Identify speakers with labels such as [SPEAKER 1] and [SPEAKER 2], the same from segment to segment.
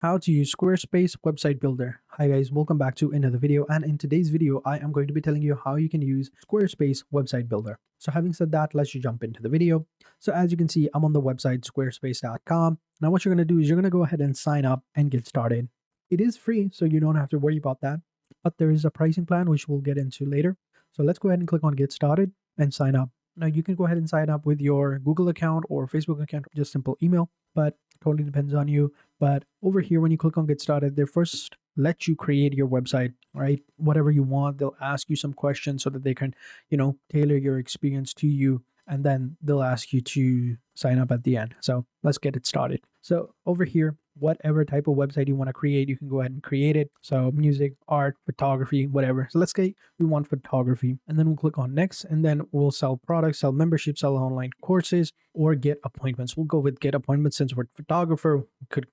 [SPEAKER 1] How to use Squarespace website builder. Hi guys, welcome back to another video, and in today's video I am going to be telling you how you can use Squarespace website builder. So having said that, let's just jump into the video. So as you can see, I'm on the website squarespace.com. Now what you're going to do is you're going to go ahead and sign up and get started. It is free, so you don't have to worry about that, but there is a pricing plan which we'll get into later. So let's go ahead and click on get started and sign up. Now you can go ahead and sign up with your Google account or Facebook account, just simple email, but totally depends on you. But over here, when you click on get started, they first let you create your website, right? Whatever you want. They'll ask you some questions so that they can, tailor your experience to you. And then they'll ask you to sign up at the end. So let's get it started. So over here, whatever type of website you want to create, you can go ahead and create it. So music, art, photography, whatever. So let's say we want photography, and then we'll click on next, and then we'll sell products, sell memberships, sell online courses, or get appointments. We'll go with get appointments since we're a photographer. We could,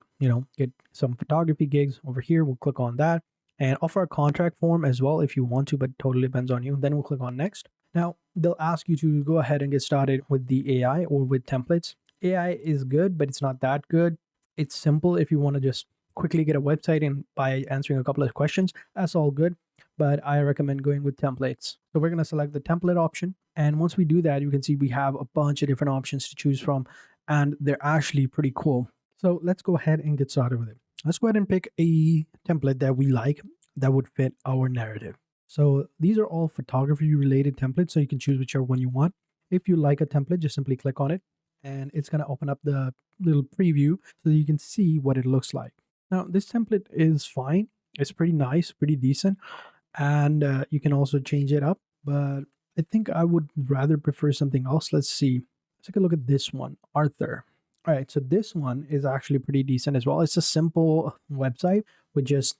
[SPEAKER 1] get some photography gigs over here. We'll click on that and offer a contract form as well if you want to, but totally depends on you. Then we'll click on next. Now they'll ask you to go ahead and get started with the AI or with templates. AI is good, but it's not that good. It's simple if you want to just quickly get a website and by answering a couple of questions. That's all good, but I recommend going with templates. So we're going to select the template option. And once we do that, you can see we have a bunch of different options to choose from, and they're actually pretty cool. So let's go ahead and get started with it. Let's go ahead and pick a template that we like that would fit our narrative. So these are all photography related templates, so you can choose whichever one you want. If you like a template, just simply click on it and it's going to open up the little preview so you can see what it looks like. Now this template is fine. It's pretty nice, pretty decent, and you can also change it up, but I think I would rather prefer something else. Let's see. Let's take a look at this one, Arthur. All right, so this one is actually pretty decent as well. It's a simple website with just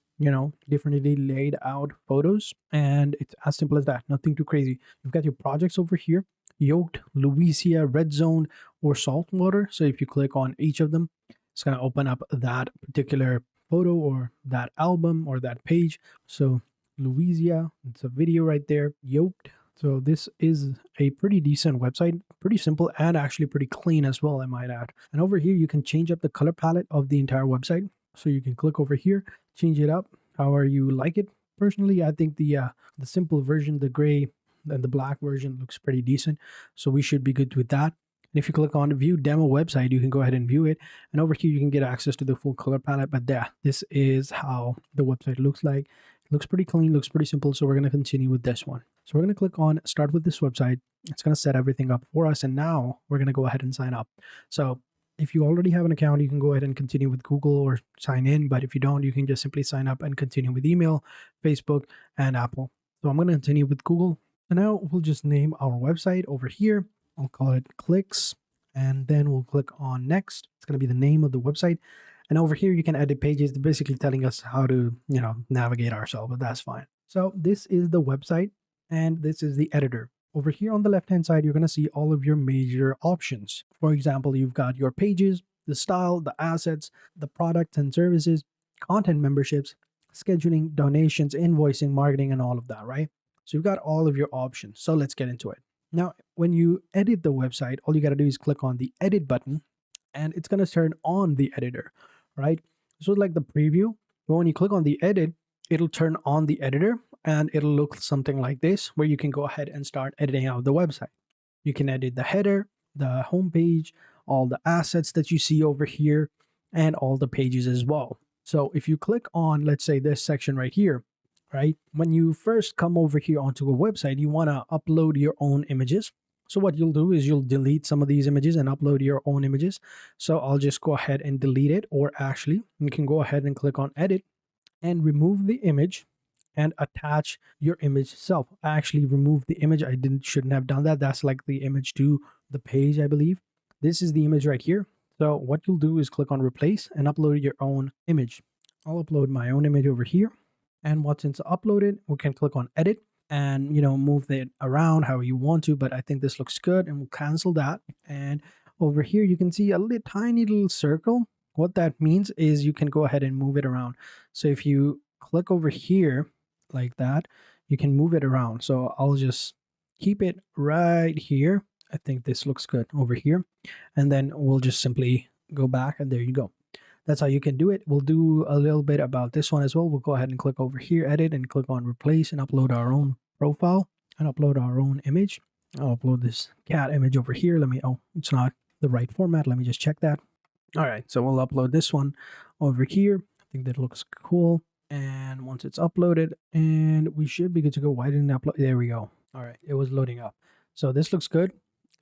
[SPEAKER 1] differently laid out photos, and it's as simple as that. Nothing too crazy. You've got your projects over here: Yoked, Louisiana, Red Zone, or Saltwater. So if you click on each of them, it's going to open up that particular photo or that album or that page. So Louisiana, it's a video right there. Yoked. So this is a pretty decent website, pretty simple and actually pretty clean as well, I might add. And over here, you can change up the color palette of the entire website. So you can click over here, change it up however you like it. Personally, I think the simple version, the gray and the black version, looks pretty decent. So we should be good with that. And if you click on view demo website, you can go ahead and view it. And over here, you can get access to the full color palette. But yeah, this is how the website looks like. It looks pretty clean, looks pretty simple. So we're going to continue with this one. So we're going to click on start with this website. It's going to set everything up for us. And now we're going to go ahead and sign up. So if you already have an account, you can go ahead and continue with Google or sign in. But if you don't, you can just simply sign up and continue with email, Facebook, and Apple. So I'm going to continue with Google. So now we'll just name our website over here. I'll call it Clicks, and then we'll click on next. It's going to be the name of the website. And over here, you can edit pages. They're basically telling us how to, navigate ourselves, but that's fine. So this is the website, and this is the editor. Over here on the left-hand side, you're going to see all of your major options. For example, you've got your pages, the style, the assets, the products and services, content memberships, scheduling, donations, invoicing, marketing, and all of that, right? So you've got all of your options. So let's get into it. Now, when you edit the website, all you got to do is click on the edit button, and it's going to turn on the editor, right? So like the preview, but when you click on the edit, it'll turn on the editor, and it'll look something like this, where you can go ahead and start editing out the website. You can edit the header, the homepage, all the assets that you see over here, and all the pages as well. So if you click on, let's say, this section right here, right? When you first come over here onto a website, you want to upload your own images. So what you'll do is you'll delete some of these images and upload your own images. So I'll just go ahead and delete it, or actually you can go ahead and click on edit and remove the image and attach your image itself. I actually removed the image. I shouldn't have done that. That's like the image to the page, I believe. This is the image right here. So what you'll do is click on replace and upload your own image. I'll upload my own image over here. And once it's uploaded, we can click on edit and move it around how you want to, but I think this looks good, and we'll cancel that. And over here you can see a tiny little circle. What that means is you can go ahead and move it around. So if you click over here like that, you can move it around. So I'll just keep it right here. I think this looks good over here, and then we'll just simply go back, and there you go. That's how you can do it. We'll do a little bit about this one as well. We'll go ahead and click over here, edit, and click on replace and upload our own profile and upload our own image. I'll upload this cat image over here. Oh, it's not the right format. Let me just check that. All right, so we'll upload this one over here. I think that looks cool. And once it's uploaded, and we should be good to go. Why didn't it upload? There we go. All right, it was loading up. So this looks good.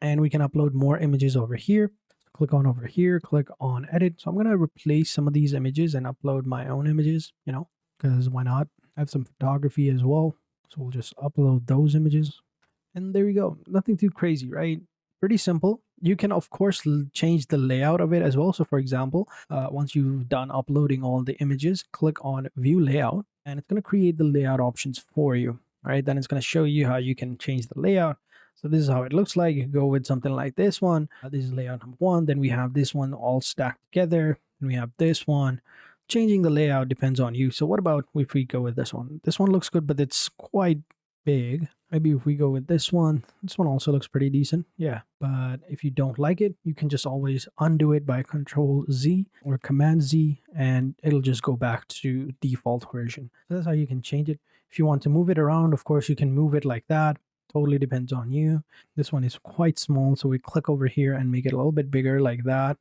[SPEAKER 1] And we can upload more images over here. Click on over here, click on edit. So I'm going to replace some of these images and upload my own images, because why not? I have some photography as well. So we'll just upload those images. And there we go. Nothing too crazy, right? Pretty simple. You can, of course, change the layout of it as well. So for example, once you've done uploading all the images, click on view layout, and it's going to create the layout options for you. All right, then it's going to show you how you can change the layout. So this is how it looks like. You can go with something like this one. This is layout number 1. Then we have this one all stacked together. And we have this one. Changing the layout depends on you. So what about if we go with this one? This one looks good, but it's quite big. Maybe if we go with this one also looks pretty decent. Yeah, but if you don't like it, you can just always undo it by Control Z or Command Z, and it'll just go back to default version. So that's how you can change it. If you want to move it around, of course, you can move it like that. Totally depends on you. This one is quite small, so we click over here and make it a little bit bigger like that,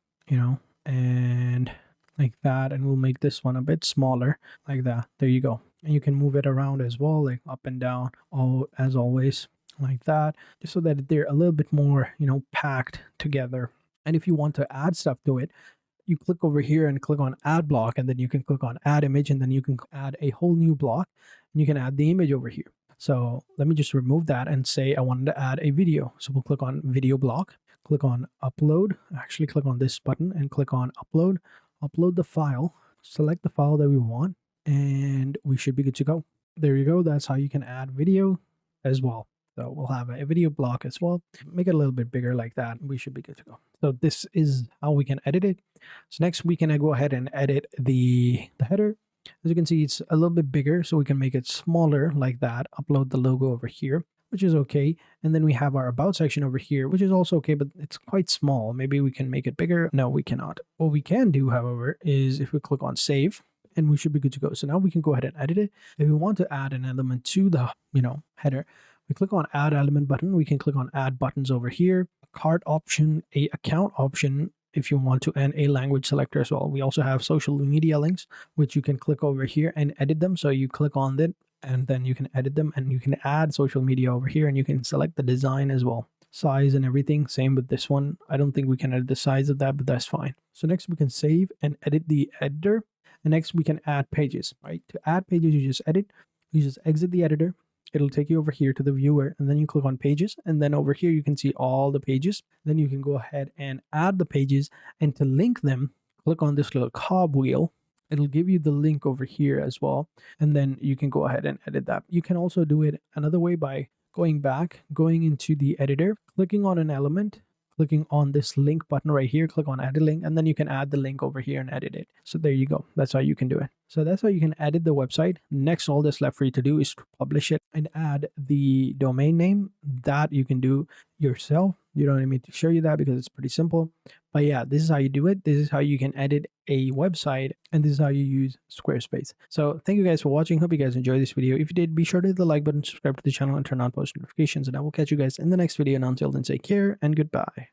[SPEAKER 1] and like that, and we'll make this one a bit smaller like that. There you go. And you can move it around as well, like up and down, all as always, like that, just so that they're a little bit more, packed together. And if you want to add stuff to it, you click over here and click on add block, and then you can click on add image, and then you can add a whole new block, and you can add the image over here. So let me just remove that and say I wanted to add a video. So we'll click on video block, click on upload, actually click on this button and click on upload, upload the file, select the file that we want, and we should be good to go. There you go. That's how you can add video as well. So we'll have a video block as well. Make it a little bit bigger like that. We should be good to go. So this is how we can edit it. So next we can go ahead and edit the header. As you can see, it's a little bit bigger, so we can make it smaller like that. Upload the logo over here, which is okay. And then we have our about section over here, which is also okay, but it's quite small. Maybe we can make it bigger. No, we cannot. What we can do, however, is if we click on save, and we should be good to go. So now we can go ahead and edit it. If we want to add an element to the, header, we click on add element button. We can click on add buttons over here, a cart option, a account option, if you want to, and a language selector as well. We also have social media links, which you can click over here and edit them. So you click on it and then you can edit them, and you can add social media over here, and you can select the design as well, size and everything. Same with this one. I don't think we can edit the size of that, but that's fine. So next we can save and edit the editor. And next we can add pages, right? To add pages, you just exit the editor. It'll take you over here to the viewer, and then you click on pages, and then over here you can see all the pages. Then you can go ahead and add the pages, and to link them, click on this little cogwheel. It'll give you the link over here as well, and then you can go ahead and edit that. You can also do it another way by going into the editor, clicking on an element, clicking on this link button right here, click on add a link, and then you can add the link over here and edit it. So there you go. That's how you can do it. So that's how you can edit the website. Next, all that's left for you to do is to publish it and add the domain name. That you can do yourself. You don't need me to show you that because it's pretty simple. But yeah, this is how you do it. This is how you can edit a website, and this is how you use Squarespace. So thank you guys for watching. Hope you guys enjoyed this video. If you did, be sure to hit the like button, subscribe to the channel, and turn on post notifications. And I will catch you guys in the next video. And until then, take care and goodbye.